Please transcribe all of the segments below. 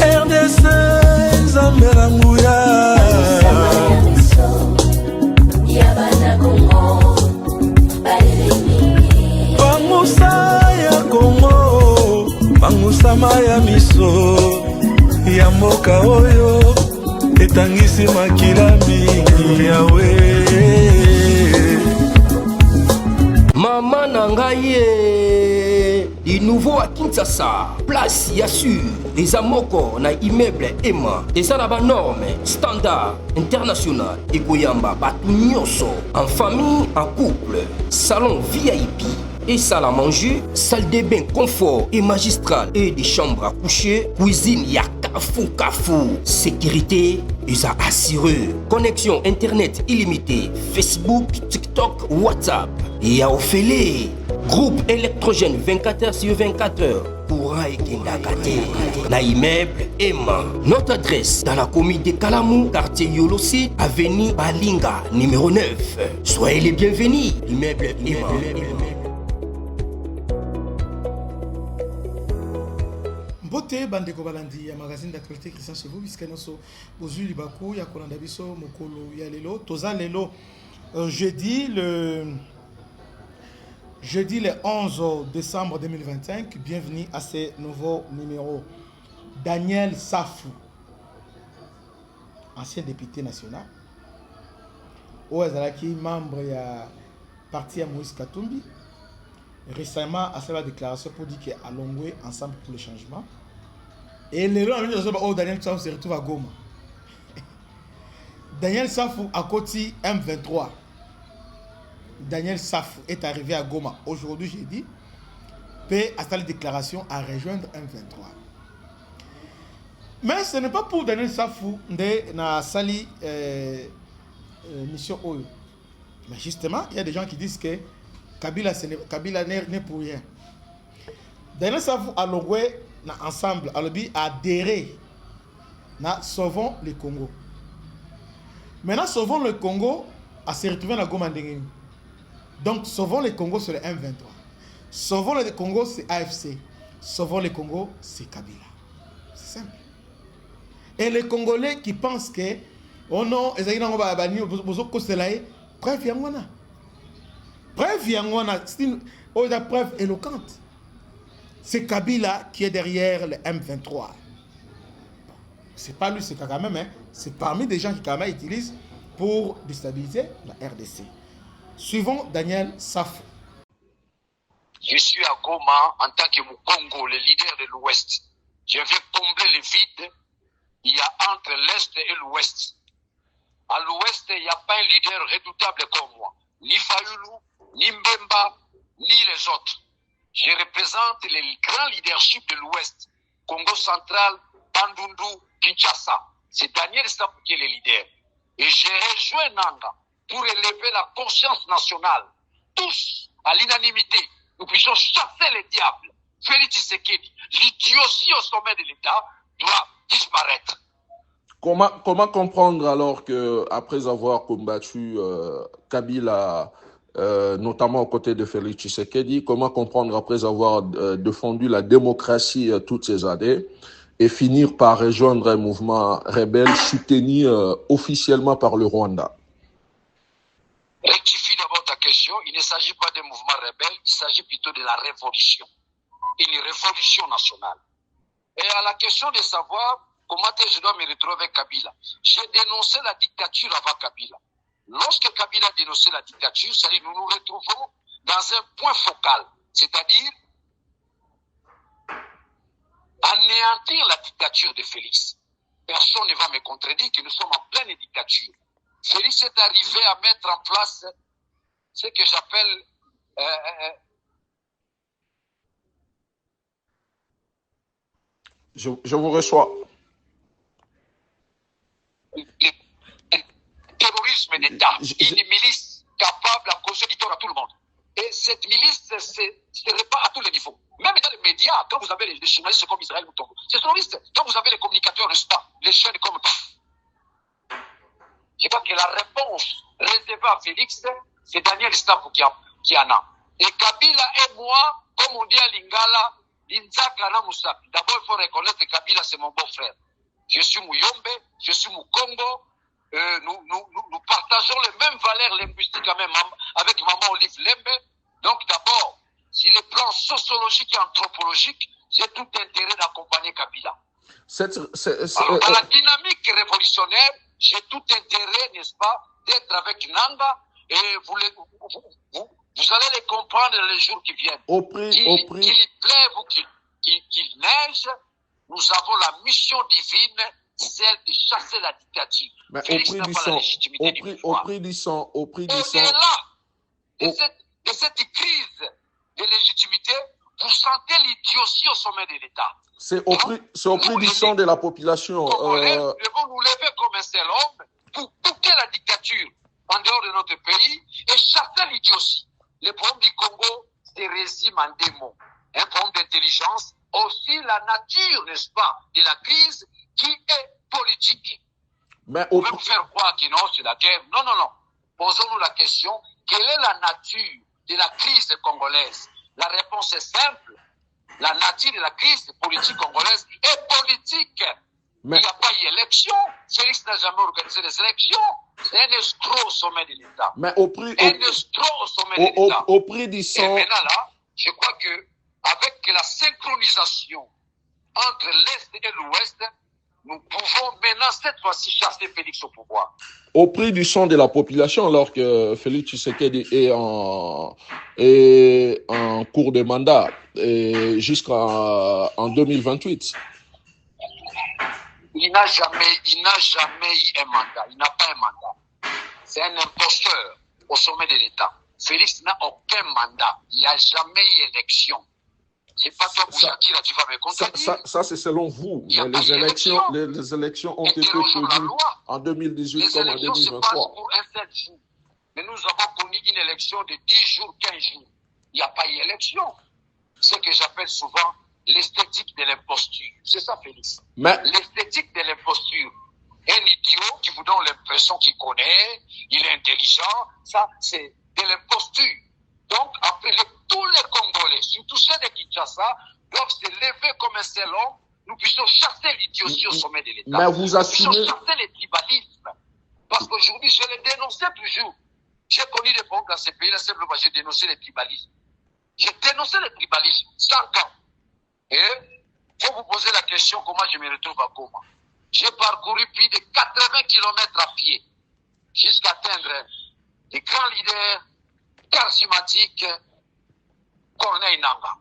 RDC Zambela Nguya Bangusa ya Kongo Bangusama ya miso ya mboka oyo etangisi makila mingi yawe Mama Nangaye, du nouveau à Kinshasa, place Yassur, des amoko na immeuble Emma, des arabes normes, standard, international, et Goyamba, Batunyoso, en famille, en couple, salon VIP, et salle à manger, salle de bain confort et magistral, et des chambres à coucher, cuisine Kafou, sécurité, ils ont assuré. Connexion internet illimitée, Facebook, TikTok, WhatsApp. Et à Ophélie, groupe électrogène 24h/24h. Courant et Kendakate. Na immeuble Emma. Notre adresse dans la commune de Kalamou, quartier Yolosi, avenue Balinga, numéro 9. Soyez les bienvenus. Immeuble Emma. Bote bandeko balandi ya magazine d'actualité Christian Chevaux puisque noso bozui libaku ya kolanda biso mokolo ya lelo toza lelo jeudi le 11 décembre 2025. Bienvenue à ce nouveau numéro. Daniel Safou, ancien député national, Ouazalaki, membre ya parti à Moïse Katumbi, récemment a fait la déclaration pour dire qu'à Longwe, ensemble pour le changement. Et les gens Daniel Safou se retrouve à Goma. Daniel Safou à côté M23. Daniel Safou est arrivé à Goma aujourd'hui, j'ai dit, paix à cette déclaration à rejoindre M23. Mais ce n'est pas pour Daniel Safou de na sali mission Oyo. Mais justement, il y a des gens qui disent que Kabila n'est pour rien. Daniel Safou a logé ensemble, a adhéré à Sauvons le Congo. Maintenant, Sauvons le Congo a se retrouvé à Goma Ndengeni. Donc, Sauvons le Congo, c'est le M23. Sauvons le Congo, c'est AFC. Sauvons le Congo, c'est Kabila. C'est simple. Et les Congolais qui pensent que, oh non, preuve Yangwana. Preuve Yangwana, c'est une preuve éloquente. C'est Kabila qui est derrière le M23. C'est pas lui, c'est Kagame, mais c'est parmi des gens qui Kagame utilise pour déstabiliser la RDC. Suivons Daniel Safou. Je suis à Goma en tant que Mukongo, le leader de l'Ouest. Je viens combler le vide il y a entre l'Est et l'Ouest. À l'Ouest, il n'y a pas un leader redoutable comme moi. Ni Fayoulou, ni Mbemba, ni les autres. Je représente le grand leadership de l'Ouest. Congo central, Bandundu, Kinshasa. C'est Daniel Safou qui est le leader. Et j'ai rejoint Nanga pour élever la conscience nationale. Tous, à l'unanimité, nous puissions chasser les diables. Félix Tshisekedi, l'idiotie au sommet de l'État, doit disparaître. Comment comprendre alors que après avoir combattu Kabila, notamment aux côtés de Félix Tshisekedi, comment comprendre après avoir défendu la démocratie toutes ces années et finir par rejoindre un mouvement rebelle soutenu officiellement par le Rwanda? Rectifie d'abord ta question. Il ne s'agit pas d'un mouvement rebelle, il s'agit plutôt de la révolution. Une révolution nationale. Et à la question de savoir comment je dois me retrouver avec Kabila, j'ai dénoncé la dictature avant Kabila. Lorsque Kabila a dénoncé la dictature, c'est-à-dire nous nous retrouvons dans un point focal, c'est-à-dire anéantir la dictature de Félix. Personne ne va me contredire que nous sommes en pleine dictature. Félix est arrivé à mettre en place ce que j'appelle je vous reçois. Terrorisme d'État, une milice capable à causer du tort à tout le monde. Et cette milice se répand à tous les niveaux. Même dans les médias, quand vous avez les journalistes comme Israël Moutongo, c'est terroriste. Quand vous avez les communicateurs, n'est-ce pas, les chaînes comme... Je crois que la réponse réservée à Félix, c'est Daniel Safou qui en a. Et Kabila et moi, comme on dit à Lingala, d'abord il faut reconnaître que Kabila c'est mon beau-frère. Je suis Mouyombe, je suis Moukongo, nous partageons les mêmes valeurs linguistiques avec Maman Olive Lembe. Donc d'abord, sur les plans sociologiques et anthropologiques, j'ai tout intérêt d'accompagner Kabila. Alors, dans la dynamique révolutionnaire, j'ai tout intérêt, n'est-ce pas, d'être avec Nanga, et vous allez les comprendre les jours qui viennent. Qu'il pleuve ou qu'il neige, nous avons la mission divine, celle de chasser la dictature. Mais Félix n'a pas la légitimité du pouvoir. au prix du sang. De cette crise de légitimité, vous sentez l'idiotie au sommet de l'État. C'est au prix du sang de la population. Congolais devons nous lever comme un seul homme pour bouter la dictature en dehors de notre pays et chasser l'idiotie. Le problème du Congo se résume en deux mots. Un problème d'intelligence, aussi la nature, n'est-ce pas, de la crise qui est politique. Mais on peut faire croire que non, c'est la guerre. Non, non, non. Posons-nous la question, quelle est la nature de la crise congolaise? La réponse est simple. La nature de la crise politique congolaise est politique. Mais il n'y a pas eu élection. Félix n'a jamais organisé des élections. C'est un escroc au sommet de l'État. Mais au prix du sang. Et maintenant là, je crois que avec la synchronisation entre l'Est et l'Ouest, nous pouvons maintenant cette fois-ci chasser Félix au pouvoir. Au prix du sang de la population, alors que Félix Tshisekedi est en cours de mandat jusqu'en 2028. Il n'a jamais eu un mandat. Il n'a pas un mandat. C'est un imposteur au sommet de l'État. Félix n'a aucun mandat. Il n'y a jamais eu élection. C'est pas toi, Bouchakira, tu vas me contredire. Ça c'est selon vous. Mais les élections ont été tenues en 2018 comme en 2023. Les élections se passent pour un seul jour. Mais nous avons connu une élection de 10 jours, 15 jours. Il n'y a pas eu élection. Ce que j'appelle souvent l'esthétique de l'imposture. C'est ça, Félix. L'esthétique de l'imposture. Un idiot qui vous donne l'impression qu'il connaît, il est intelligent, ça, c'est de l'imposture. Donc, après, tous les Congolais, surtout ceux de Kinshasa, doivent se lever comme un seul homme. Nous puissions chasser l'idiotie au sommet de l'État. Mais vous assumez... Nous puissions chasser les tribalismes. Parce qu'aujourd'hui, je les dénonçais toujours. J'ai connu des problèmes dans ces pays-là, simplement j'ai dénoncé les tribalismes. J'ai dénoncé les tribalismes, 100 ans. Et il faut vous poser la question, comment je me retrouve à Goma. J'ai parcouru plus de 80 km à pied jusqu'à atteindre les grands leaders charismatiques Corneille Nangaa.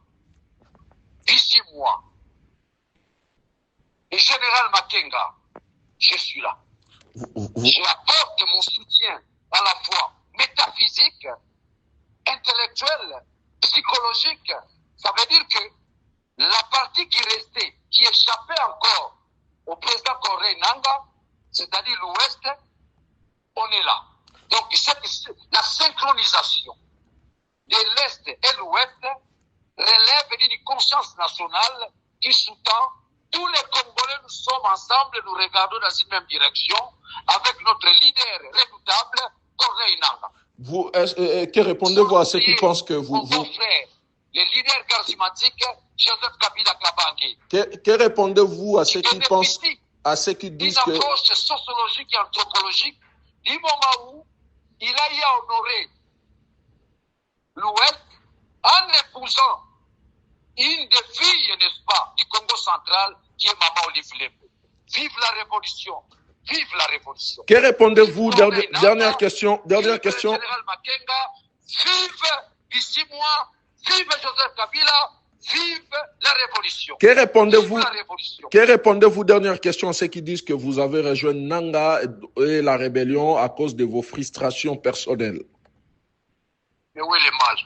D'ici moi, le général Makenga, je suis là. J'apporte mon soutien à la fois métaphysique, intellectuel, psychologique. Ça veut dire que la partie qui restait, qui échappait encore au président Corneille Nangaa, c'est-à-dire l'Ouest, on est là. Donc, la synchronisation de l'Est et l'Ouest relève d'une conscience nationale qui sous-tend tous les Congolais, nous sommes ensemble, nous regardons dans une même direction avec notre leader redoutable, Corneille Nangaa. Que répondez-vous à ceux qui pensent que mon frère, le leader charismatique, Joseph Kabila Kabange. Que répondez-vous à ceux qui pensent, à ceux qui disent que... Une approche sociologique et anthropologique, du moment où il a eu à honorer l'Ouest en épousant une des filles, n'est-ce pas, du Congo central, qui est Maman Olive Lembe. Vive la révolution! Vive la révolution! Que répondez-vous? Dernière question. Général Makenga, vive d'ici mois, vive Joseph Kabila, vive la révolution! Que répondez-vous, dernière question, à ceux qui disent que vous avez rejoint Nangaa et la rébellion à cause de vos frustrations personnelles? Mais où est le mal?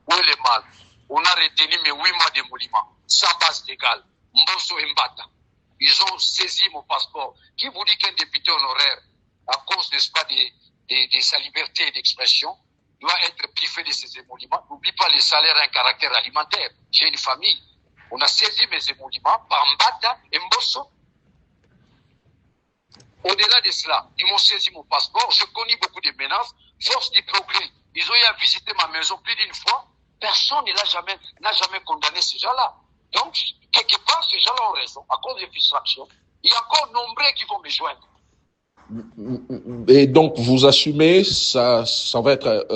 Où est le mal? On a retenu mes 8 mois de monument, sans base légale. Mbosso et Mbata. Ils ont saisi mon passeport. Qui vous dit qu'un député honoraire, à cause, n'est-ce pas, de sa liberté d'expression, doit être privé de ses émoluments? N'oublie pas, les salaires ont un caractère alimentaire. J'ai une famille. On a saisi mes émoluments par Mbata et Mbosso. Au-delà de cela, ils m'ont saisi mon passeport. Je connais beaucoup de menaces. Force du progrès. Ils ont eu à visiter ma maison plus d'une fois. personne n'a jamais condamné ces gens-là. Donc, quelque part, ces gens-là ont raison. À cause des frustrations, il y a encore nombreux qui vont me joindre. Et donc, vous assumez, ça va être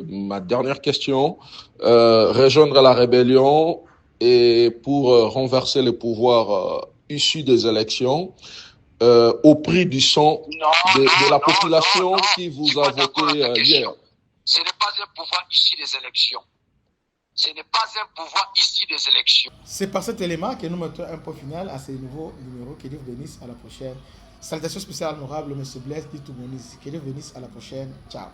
ma dernière question, rejoindre la rébellion et pour renverser le pouvoir issu des élections au prix du sang de la population qui vous a voté hier. Ce n'est pas un pouvoir issu des élections. Ce n'est pas un pouvoir issu des élections. C'est par cet élément que nous mettons un point final à ce nouveau numéro. Que Dieu vous bénisse, à la prochaine. Salutations spéciales honorable, M. Blaise Ditoumonis. Que Dieu vous bénisse, à la prochaine. Ciao.